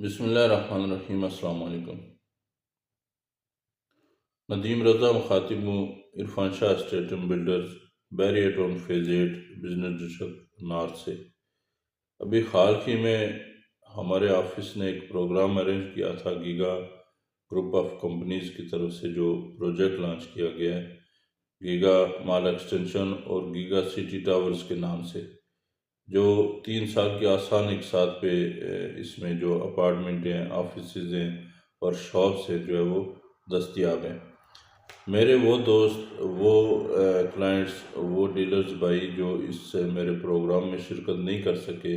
بسم اللہ الرحمن الرحیم۔ السلام علیکم۔ ندیم رضا مخاطب ہوں، Irfan Shah estate and builders, بیریٹ آن فیز 8 بزنس ڈسٹرکٹ نارتھ سے۔ ابھی حال ہی میں ہمارے آفس نے ایک پروگرام ارینج کیا تھا گیگا گروپ آف کمپنیز کی طرف سے، جو پروجیکٹ لانچ کیا گیا ہے گیگا مال ایکسٹینشن اور گیگا سٹی ٹاورز کے نام سے، جو 3 سال کی آسان اقساط پہ اس میں جو اپارٹمنٹ ہیں، آفیسز ہیں اور شاپس ہیں جو ہے وہ دستیاب ہیں۔ میرے وہ دوست، وہ کلائنٹس، وہ ڈیلرز بھائی جو اس میرے پروگرام میں شرکت نہیں کر سکے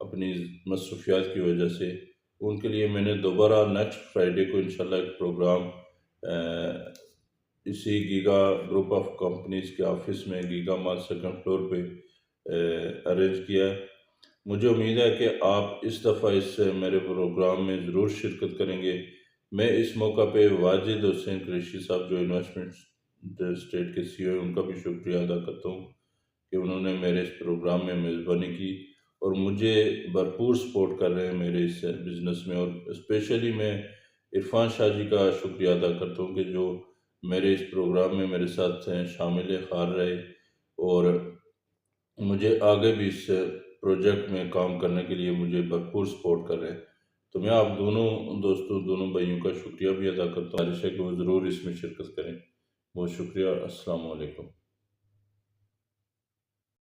اپنی مصروفیات کی وجہ سے، ان کے لیے میں نے دوبارہ نیکسٹ فرائیڈے کو انشاءاللہ ایک پروگرام اسی گیگا گروپ آف کمپنیز کے آفس میں گیگا مال 2nd فلور پہ ارینج کیا ہے۔ مجھے امید ہے کہ آپ اس دفعہ اس میرے پروگرام میں ضرور شرکت کریں گے۔ میں اس موقع پہ واجد حسین قریشی صاحب جو انویسٹمنٹ اسٹیٹ کے سی او ہیں، ان کا بھی شکریہ ادا کرتا ہوں کہ انہوں نے میرے اس پروگرام میں میزبانی کی اور مجھے بھرپور سپورٹ کر رہے ہیں میرے اس بزنس میں۔ اور اسپیشلی میں عرفان شاہ جی کا شکریہ ادا کرتا ہوں کہ جو میرے اس پروگرام میں میرے ساتھ شامل خار رہے اور مجھے آگے بھی اس پروجیکٹ میں کام کرنے کے لیے مجھے بھرپور سپورٹ کر رہے ہیں۔ تو میں آپ دونوں دوستوں، دونوں بھائیوں کا شکریہ بھی ادا کرتا ہوں، خواہش ہے کہ وہ ضرور اس میں شرکت کریں۔ بہت شکریہ۔ السلام علیکم۔